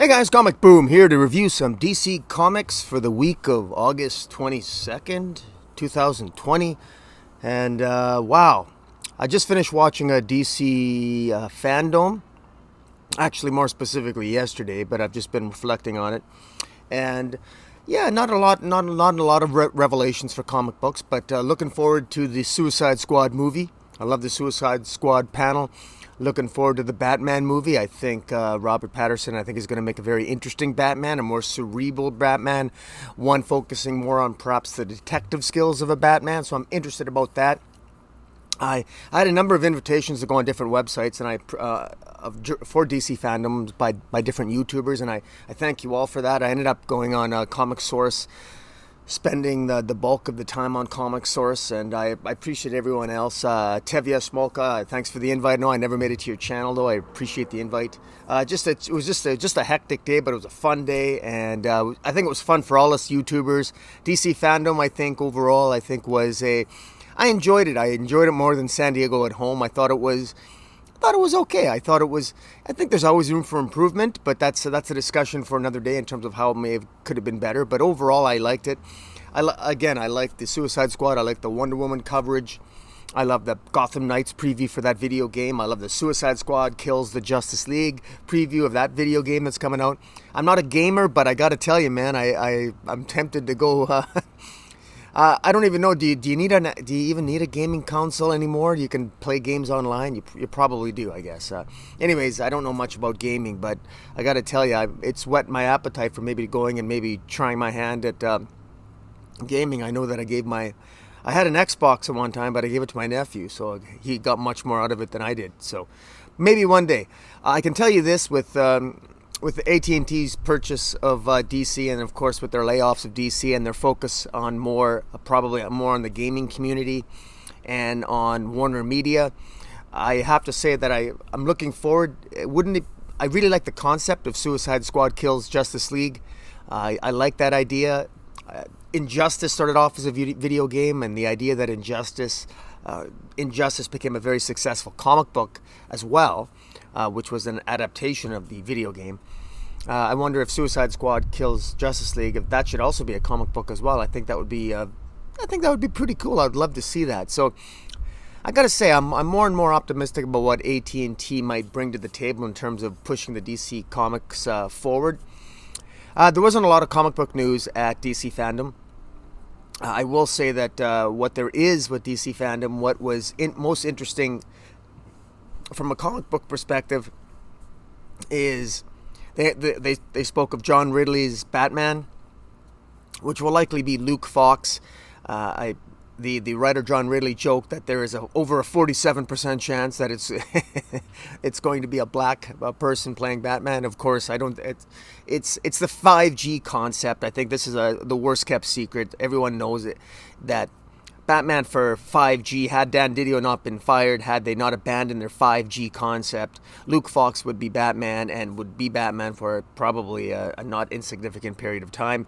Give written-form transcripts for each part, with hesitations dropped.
Guys, Comic Boom here to review some DC comics for the week of August 22nd, 2020. And wow, I just finished watching a DC Fandome. Actually, more specifically yesterday, but I've just been reflecting on it. And yeah, not a lot of revelations for comic books, but looking forward to the Suicide Squad movie. I love the Suicide Squad panel. Looking forward to the Batman movie. I think Robert Pattinson, is going to make a very interesting Batman, a more cerebral Batman, one focusing more on perhaps the detective skills of a Batman. So I'm interested about that. I had a number of invitations to go on different websites and for DC fandoms by different YouTubers, and I thank you all for that. I ended up going on Comic Source, spending the bulk of the time on Comic Source, and I appreciate everyone else. Tevya Smolka, thanks for the invite. No, I never made it to your channel, though. I appreciate the invite. It was just a hectic day, but it was a fun day, and I think it was fun for all us YouTubers. DC Fandome, overall, I enjoyed it. I enjoyed it more than San Diego at Home. I thought it was okay. I think there's always room for improvement, but that's a discussion for another day in terms of how it could have been better. But overall, I liked it. I like the Suicide Squad. I like the Wonder Woman coverage. I love the Gotham Knights preview for that video game. I love the Suicide Squad kills the Justice League preview of that video game that's coming out. I'm not a gamer, but I got to tell you, man, I'm tempted to go. I don't even know. Do you even need a gaming console anymore? You can play games online. You probably do, I guess. Anyways, I don't know much about gaming, but I got to tell you, it's whet my appetite for maybe going and maybe trying my hand at gaming. I know that I had an Xbox at one time, but I gave it to my nephew, so he got much more out of it than I did. So maybe one day. I can tell you this with AT&T's purchase of DC, and of course with their layoffs of DC and their focus on probably more on the gaming community and on Warner Media, I have to say that I'm looking forward. I really like the concept of Suicide Squad kills Justice League. I like that idea. Injustice started off as a video game, and the idea that Injustice became a very successful comic book as well, which was an adaptation of the video game. I wonder if Suicide Squad kills Justice League, if that should also be a comic book as well. I think that would be pretty cool. I'd love to see that. So I gotta say, I'm more and more optimistic about what AT&T might bring to the table in terms of pushing the DC comics forward. There wasn't a lot of comic book news at DC Fandom. I will say that what there is with DC Fandom, what was most interesting from a comic book perspective, is they spoke of John Ridley's Batman, which will likely be Luke Fox. The writer John Ridley joked that there is over a 47% chance that it's going to be a black person playing Batman. Of course, it's the 5G concept. I think this is the worst kept secret. Everyone knows it, that Batman for 5G, had Dan Didio not been fired, had they not abandoned their 5G concept, Luke Fox would be Batman, and would be Batman for probably a not insignificant period of time.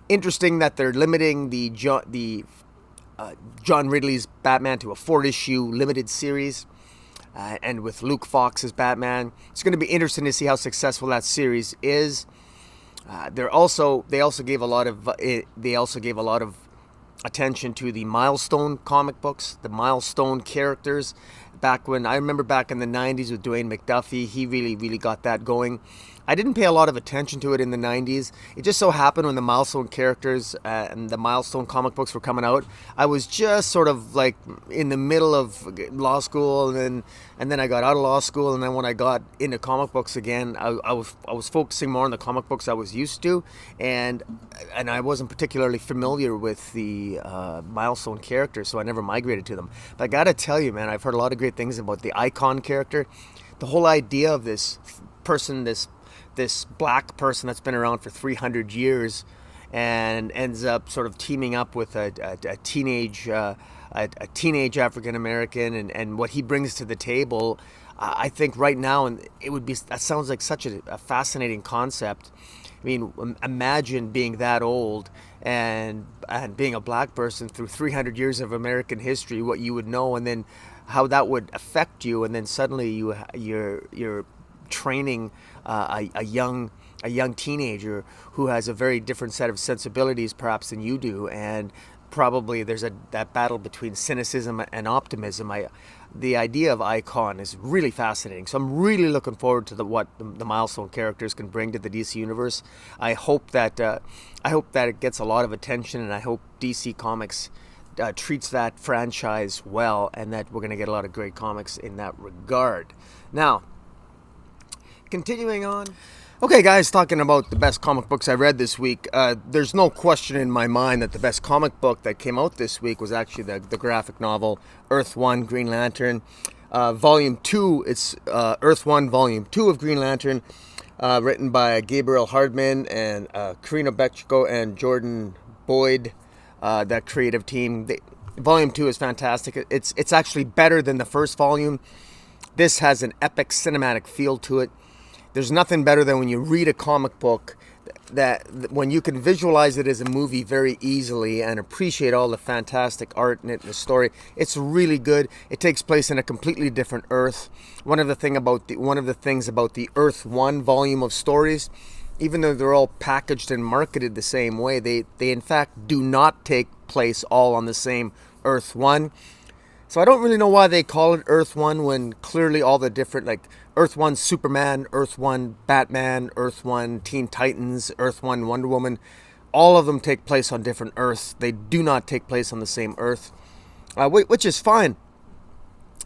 Interesting that they're limiting the John Ridley's Batman to a 4-issue limited series, and with Luke Fox as Batman. It's going to be interesting to see how successful that series is. They also gave a lot of attention to the Milestone comic books, the Milestone characters. I remember back in the 90s with Dwayne McDuffie, he really got that going. I didn't pay a lot of attention to it in the 90s. It just so happened when the Milestone characters and the Milestone comic books were coming out, I was just sort of like in the middle of law school, and then I got out of law school, and then when I got into comic books again, I was focusing more on the comic books I was used to, and I wasn't particularly familiar with the Milestone characters, so I never migrated to them. But I gotta tell you, man, I've heard a lot of great things about the Icon character. The whole idea of this person, this black person that's been around for 300 years and ends up sort of teaming up with a teenage African American, and what he brings to the table. I think right now, and that sounds like such a fascinating concept. I mean, imagine being that old and being a black person through 300 years of American history, what you would know, and then how that would affect you, and then suddenly you're training a young a young teenager who has a very different set of sensibilities perhaps than you do, and probably there's that battle between cynicism and optimism. The idea of Icon is really fascinating, so I'm really looking forward to what the milestone characters can bring to the DC universe. I hope that it gets a lot of attention, and I hope DC Comics treats that franchise well, and that we're going to get a lot of great comics in that regard. Now, continuing on. Okay, guys, talking about the best comic books I read this week, there's no question in my mind that the best comic book that came out this week was actually the graphic novel Earth 1 Green Lantern. Volume 2, it's Earth 1 Volume 2 of Green Lantern, written by Gabriel Hardman and Karina Bechko and Jordan Boyd, that creative team. Volume 2 is fantastic. It's actually better than the first volume. This has an epic cinematic feel to it. There's nothing better than when you read a comic book that when you can visualize it as a movie very easily and appreciate all the fantastic art in it and the story. It's really good. It takes place in a completely different Earth. One of the things about the Earth 1 volume of stories, even though they're all packaged and marketed the same way, they in fact do not take place all on the same Earth 1. So I don't really know why they call it Earth 1 when clearly all the different, like Earth 1 Superman, Earth 1 Batman, Earth 1 Teen Titans, Earth 1 Wonder Woman, all of them take place on different Earths. They do not take place on the same Earth, which is fine.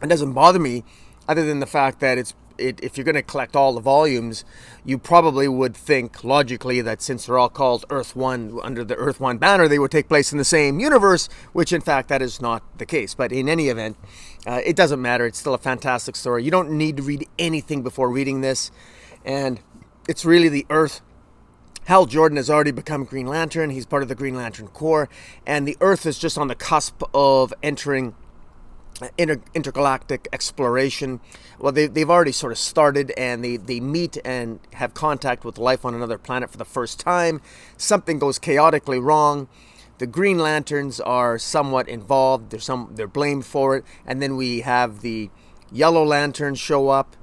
It doesn't bother me, other than the fact that if you're going to collect all the volumes, you probably would think logically that since they're all called Earth 1 under the Earth 1 banner, they would take place in the same universe, which in fact that is not the case. But in any event, it doesn't matter. It's still a fantastic story. You don't need to read anything before reading this. And it's really the Earth. Hal Jordan has already become Green Lantern. He's part of the Green Lantern Corps. And the Earth is just on the cusp of entering intergalactic exploration. Well, they've already sort of started, and they meet and have contact with life on another planet for the first time. Something goes chaotically wrong. The Green Lanterns are somewhat involved. They're blamed for it. And then we have the Yellow Lanterns show up,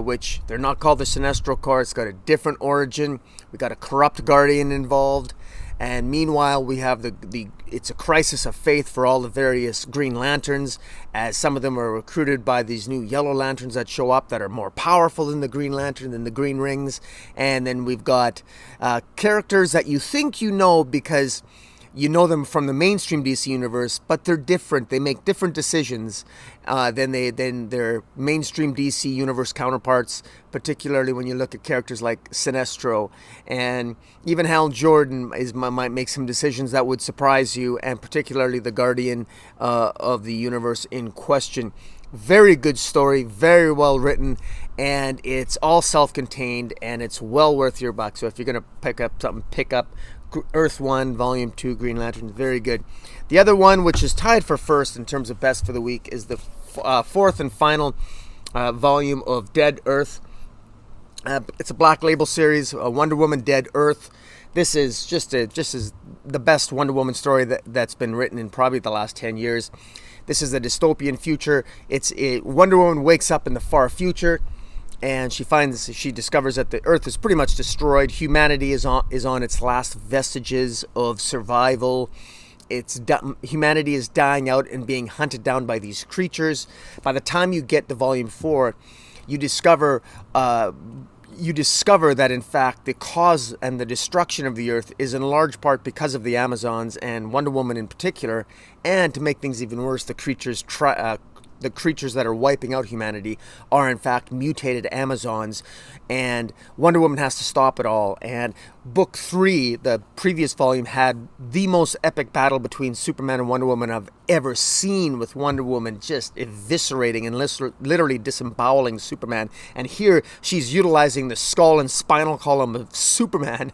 which they're not called the Sinestro Corps. It's got a different origin. We got a corrupt Guardian involved. And meanwhile, we have it's a crisis of faith for all the various Green Lanterns, as some of them are recruited by these new Yellow Lanterns that show up that are more powerful than the Green Lantern, than the Green Rings. And then we've got characters that you think you know because you know them from the mainstream DC universe, but they're different. They make different decisions than their mainstream DC universe counterparts, particularly when you look at characters like Sinestro. And even Hal Jordan might make some decisions that would surprise you, and particularly the Guardian of the universe in question. Very good story, very well written, and it's all self-contained, and it's well worth your buck. So if you're going to pick up something, pick up Earth 1 Volume 2 Green Lantern. Very good. The other one, which is tied for first in terms of best for the week, is the fourth and final volume of Dead Earth. It's a Black Label series, Wonder Woman Dead Earth. This is just as the best Wonder Woman story that's been written in probably the last 10 years. This is a dystopian future. Wonder Woman wakes up in the far future, and she discovers that the Earth is pretty much destroyed. Humanity is on its last vestiges of survival. Humanity is dying out and being hunted down by these creatures. By the time you get to Volume 4, you discover that in fact the cause and the destruction of the Earth is in large part because of the Amazons and Wonder Woman in particular. And to make things even worse, the creatures that are wiping out humanity are in fact mutated Amazons, and Wonder Woman has to stop it all. And Book 3, the previous volume, had the most epic battle between Superman and Wonder Woman I've ever seen, with Wonder Woman just eviscerating and literally disemboweling Superman. And here she's utilizing the skull and spinal column of Superman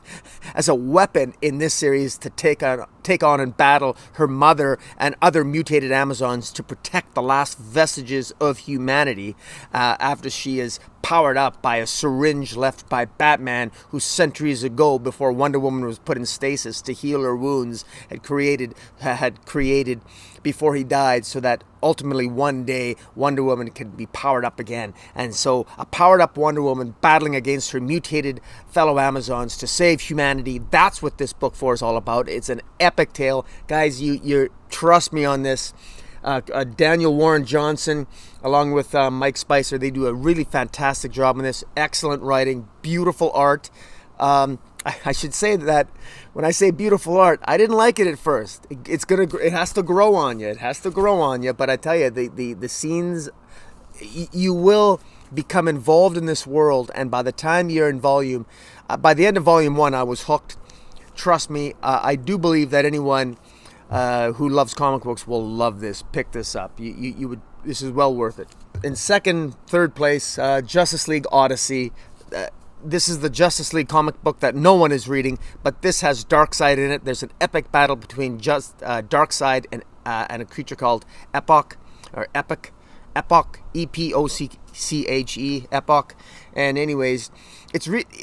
as a weapon in this series to take on and battle her mother and other mutated Amazons to protect the last vestiges of humanity after she is powered up by a syringe left by Batman, who centuries ago, before Wonder Woman was put in stasis to heal her wounds, had created before he died, so that ultimately one day Wonder Woman could be powered up again. And so a powered up Wonder Woman battling against her mutated fellow Amazons to save humanity. That's what this book 4 is all about. It's an epic tale. Guys, you trust me on this. Daniel Warren Johnson, along with Mike Spicer, they do a really fantastic job on this. Excellent writing, beautiful art. I should say that when I say beautiful art, I didn't like it at first. It has to grow on you. It has to grow on you. But I tell you, the scenes, you will become involved in this world. And by the time you're in by the end of volume 1, I was hooked. Trust me, I do believe that anyone who loves comic books will love this. Pick this up. You would. This is well worth it. In second, third place, Justice League Odyssey. This is the Justice League comic book that no one is reading, but this has Darkseid in it. There's an epic battle between Darkseid and a creature called Epoch, Epoche, Epoch. And anyways,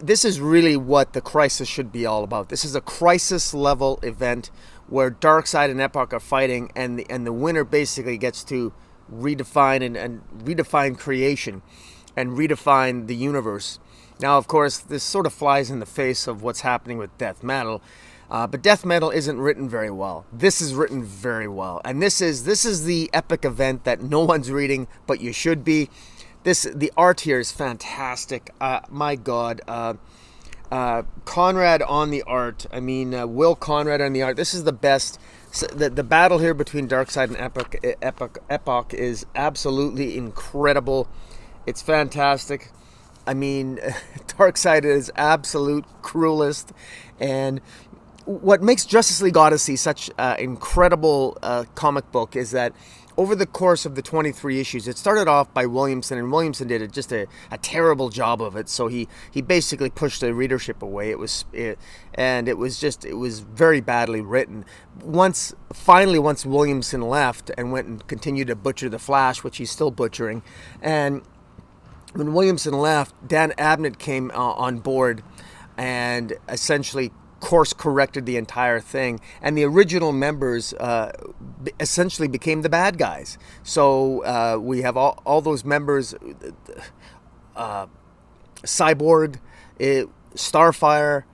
this is really what the crisis should be all about. This is a crisis level event where Darkseid and Epoch are fighting, and the winner basically gets to redefine and redefine creation and redefine the universe. Now, of course, this sort of flies in the face of what's happening with Death Metal, but Death Metal isn't written very well. This is written very well, and this is the epic event that no one's reading, but you should be. The art here is fantastic. My God, Conrad on the art. I mean, Will Conrad on the art. This is the best. The battle here between Darkseid and Epoch is absolutely incredible. It's fantastic. I mean, Darkseid is absolute cruelest, and what makes Justice League Odyssey such an incredible comic book is that over the course of the 23 issues, it started off by Williamson, and Williamson did just a terrible job of it. So he basically pushed the readership away. It was very badly written. Once Williamson left and went and continued to butcher the Flash, which he's still butchering, and when Williamson left, Dan Abnett came on board and essentially course corrected the entire thing, and the original members essentially became the bad guys. So we have all those members, Cyborg, Starfire,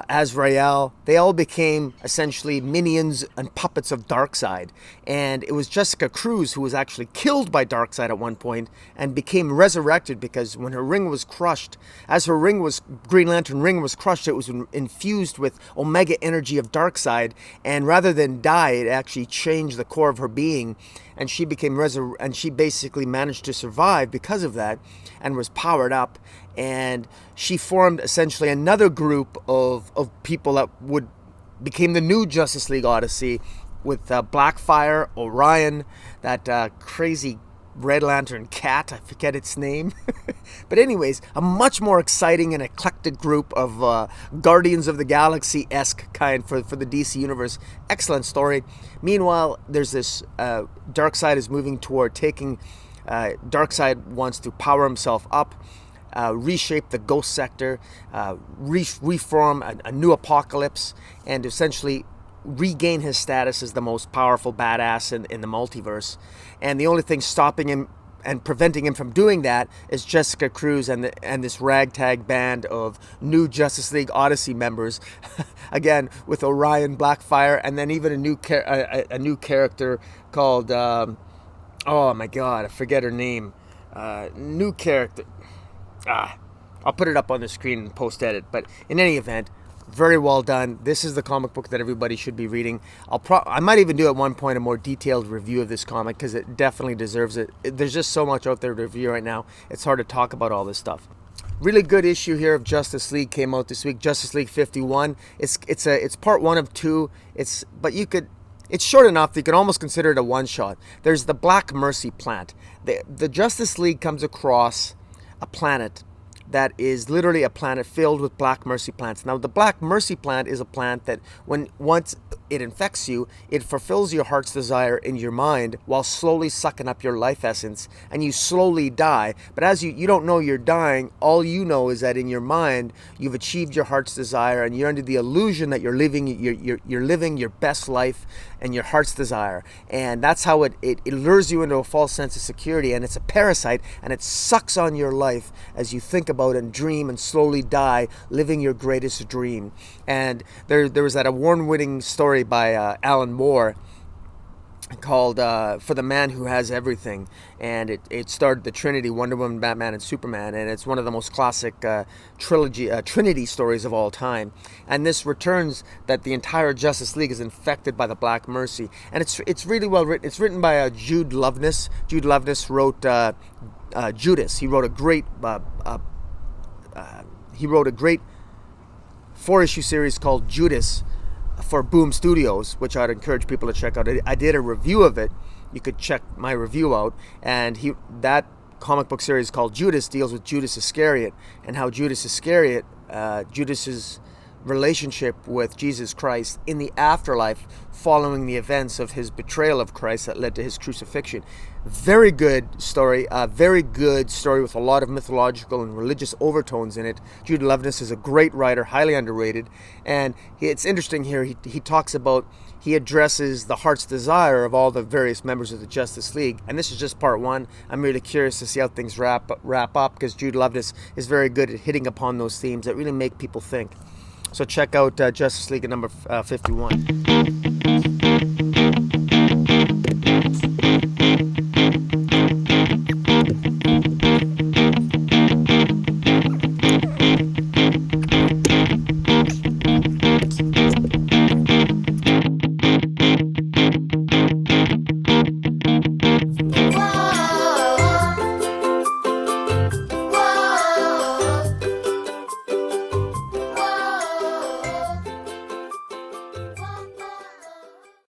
Azrael. They all became essentially minions and puppets of Darkseid. And it was Jessica Cruz who was actually killed by Darkseid at one point and became resurrected, because when her ring was crushed, Green Lantern ring was crushed, it was infused with Omega energy of Darkseid, and rather than die, it actually changed the core of her being, and she became and she basically managed to survive because of that, and was powered up. And she formed essentially another group of people that became the new Justice League Odyssey, with Blackfire, Orion, that crazy Red Lantern cat, I forget its name. But anyways, a much more exciting and eclectic group of Guardians of the Galaxy-esque kind for the DC Universe. Excellent story. Meanwhile, there's this Darkseid is moving toward taking... Darkseid wants to power himself up, reshape the Ghost Sector, reform a new Apocalypse, and essentially regain his status as the most powerful badass in the multiverse. And the only thing stopping him and preventing him from doing that is Jessica Cruz and this ragtag band of new Justice League Odyssey members, again with Orion, Blackfire, and then even a new character called oh my God, I forget her name. New character. I'll put it up on the screen and post edit. But in any event, very well done. This is the comic book that everybody should be reading. I might even do at one point a more detailed review of this comic, because it definitely deserves it. There's just so much out there to review right now. It's hard to talk about all this stuff. Really good issue here of Justice League came out this week. Justice League 51. It's part 1 of 2. It's short enough that you can almost consider it a one-shot. There's the Black Mercy plant. The Justice League comes across a planet that is literally a planet filled with Black Mercy plants. Now, the Black Mercy plant is a plant that once it infects you. It fulfills your heart's desire in your mind while slowly sucking up your life essence, and you slowly die. But as you don't know you're dying, all you know is that in your mind you've achieved your heart's desire, and you're under the illusion that you're living your best life and your heart's desire. And that's how it lures you into a false sense of security, and it's a parasite, and it sucks on your life as you think about and dream and slowly die living your greatest dream. And there was that award-winning story by Alan Moore called For the Man Who Has Everything, and it starred the Trinity, Wonder Woman, Batman, and Superman, and it's one of the most classic Trinity stories of all time. And this returns that the entire Justice League is infected by the Black Mercy, and it's really well written. It's written by Jude Loveness. Jude Loveness wrote Judas. He wrote a great 4-issue series called Judas for Boom Studios, which I'd encourage people to check out. I did a review of it. You could check my review out. And that comic book series called Judas deals with Judas Iscariot and how Judas Iscariot, Judas's relationship with Jesus Christ in the afterlife following the events of his betrayal of Christ that led to his crucifixion. Very good story, with a lot of mythological and religious overtones in it. Jude Loveness is a great writer, highly underrated, and it's interesting here, he talks about, he addresses the heart's desire of all the various members of the Justice League, and this is just part one. I'm really curious to see how things wrap up, because Jude Loveness is very good at hitting upon those themes that really make people think. So check out Justice League at number 51.